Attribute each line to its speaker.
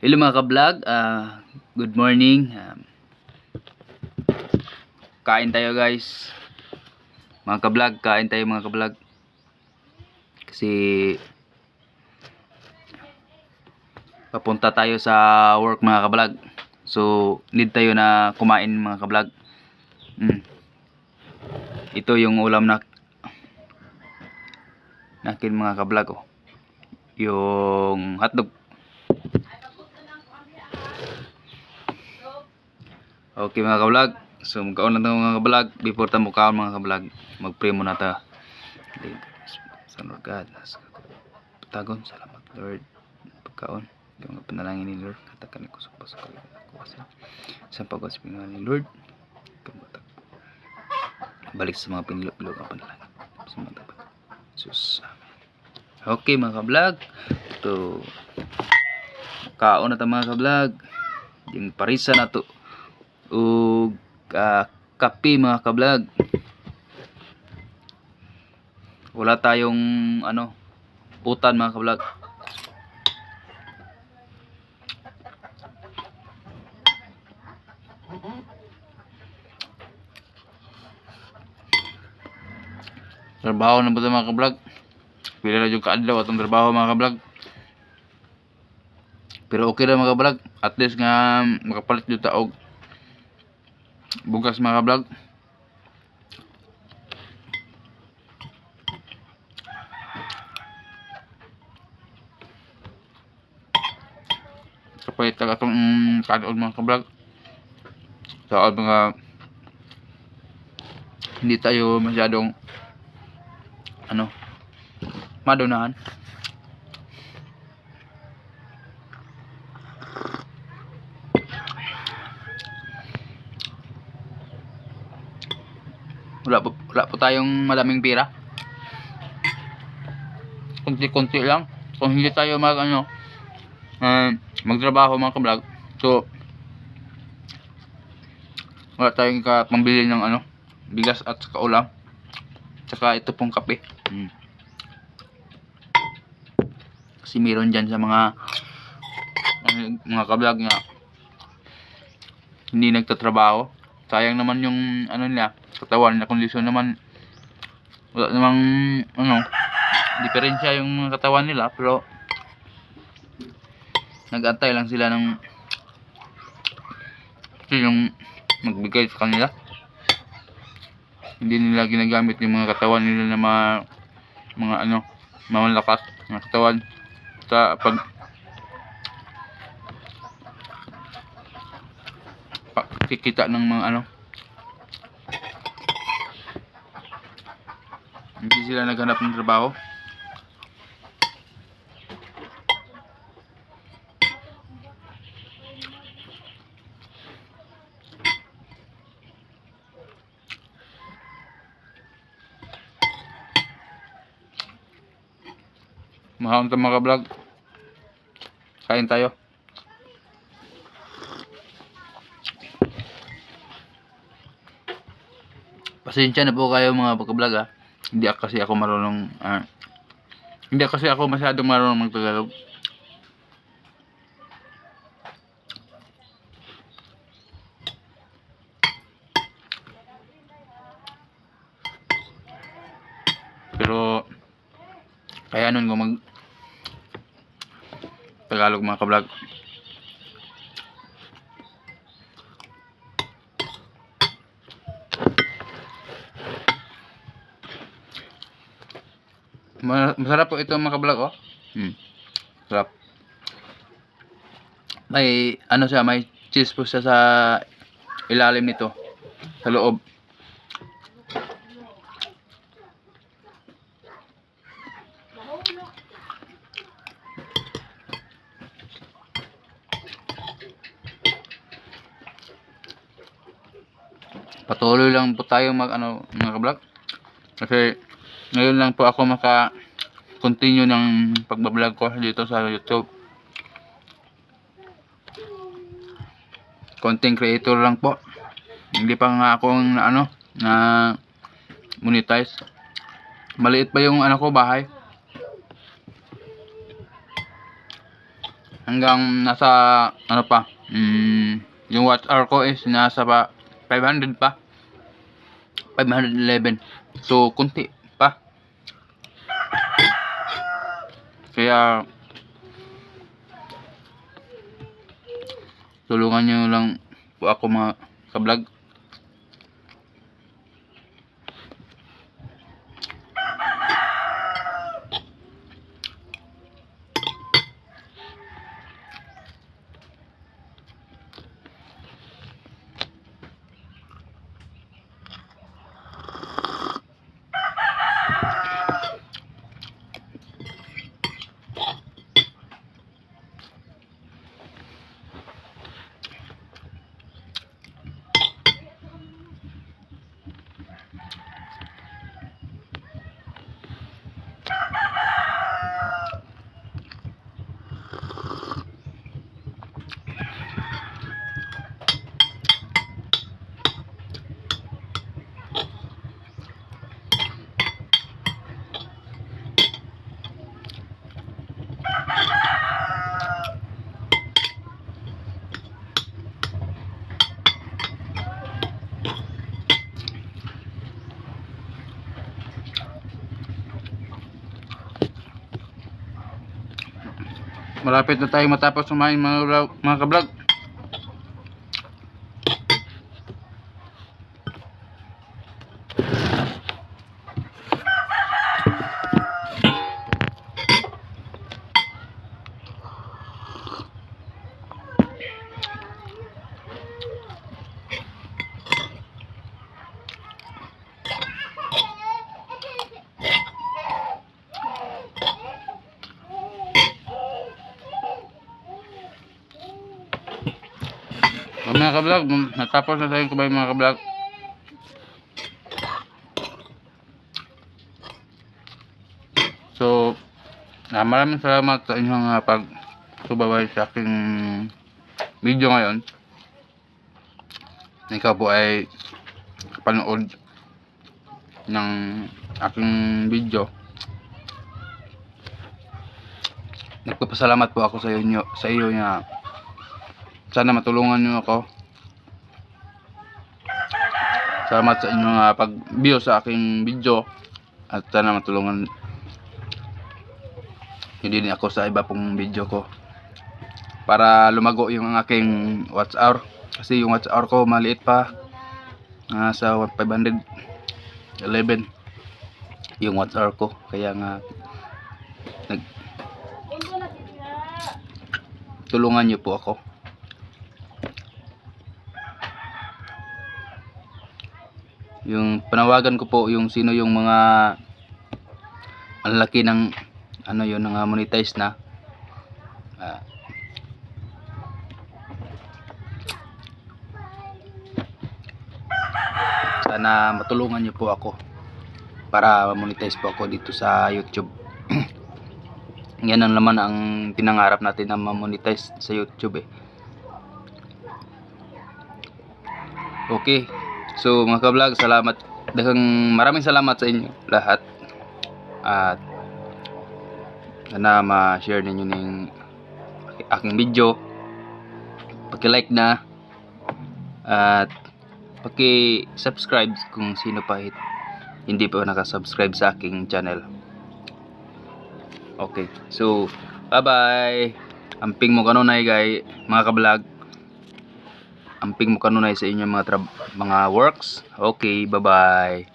Speaker 1: Hello mga ka-vlog, good morning. Kain tayo guys. Mga ka-vlog, kain tayo mga ka-vlog. Kasi papunta tayo sa work mga ka-vlog. So, need tayo na kumain mga ka-vlog. Ito yung ulam na nakin mga ka-vlog oh. Yung hotdog. Okay mga ka-vlog. So magkaon na tayo mga ka-vlog. Before tayo magkaon mga ka-vlog, mag-pray muna tayo. Sa Lord God, patagon, salamat Lord. Pagkaon, yung panalangin ni Lord, katakan ko sa pasok kaligtasan. Sa pag-aspingan ni Lord, balik sa mga pinilog-ilog ang panalangin. Sa mga tapat. Jesus, amen. Okay mga ka-vlog. Ito, kaon na tayo mga ka-vlog. Yung parisa na to. O kape mga ka-vlog. Wala tayong utan mga ka-vlog. Trabaho na ba ito mga ka-vlog? Pila na yung kaadlaw atong trabaho mga ka-vlog. Pero okay na mga ka-vlog. At least nga makapalit yung taog bugas mga ka-vlog. Kapait na itong kanon mga ka-vlog. Sa mga hindi tayo masyadong madunahan. Wala po tayong madaming pira. Kunti-kunti lang. Kung hindi tayo magtrabaho mga ka-vlog, so wala tayong pambili ng bigas at saka ulam. Saka ito pong kape. Kasi meron dyan sa mga ka-vlog nga hindi nagtatrabaho. Sayang naman yung nila, katawan na kondisyon naman. Wala namang diferensya yung mga katawan nila, pero nag-antay lang sila ng yung magbigay sa kanila. Hindi nila ginagamit yung mga katawan nila na mga mamalakas na katawan sa pagkikita ng mga hindi sila naghanap ng trabaho. Mahal mga ka-vlog. Kain tayo. Pasensya na po kayo mga ka-vlog ha. Hindi kasi ako marunong hindi kasi ako masyadong marunong mag-Tagalog. Pero kaya nun kung Tagalog mga ka-vlog. Masarap po ito mga ka-vlog oh. Sarap. May siya, may cheese po siya sa ilalim nito, sa loob. Patuloy lang po tayo mga ka-vlog. Kasi ngayon lang po ako continue ng pagbablog ko dito sa YouTube. Content creator lang po. Hindi pa nga ako na monetize. Maliit pa yung ko bahay. hanggang nasa ano pa, yung watch hour ko is nasa pa 500 pa, 511. So kunti pa, kaya tulungan nyo lang po ako mga ka-vlog. Malapit na tayong matapos kumain mga ka-vlog. Mga ka-vlog, natapos na tayong kumain mga ka-vlog. So, maraming salamat sa inyong pagsubaybay sa aking video ngayon. Ikaw po ay kapanood ng aking video. Nagpapasalamat po ako sa iyo na sana matulungan niyo ako. Salamat sa inyong pag-view sa aking video at sana matulungan hindi din ako sa iba pong video ko para lumago yung aking watch hour, kasi yung watch hour ko maliit pa, sa 511 yung watch hour ko, kaya nga tulungan niyo po ako. Yung panawagan ko po yung sino yung mga ang laki ng ano yun, ng monetize na, sana matulungan niyo po ako para monetize po ako dito sa YouTube. Yan ang naman ang pinangarap natin na ma-monetize sa YouTube Okay. So mga ka-vlog, maraming salamat sa inyo lahat. At sana ma-share ninyo ng aking video. Paki-like na at paki-subscribe kung sino pa hindi pa nakasubscribe sa aking channel. Okay. So bye-bye. Amping mo kanunay guys, mga ka-vlog. Amping mo kanunay sa inyong mga works. Okay, bye-bye.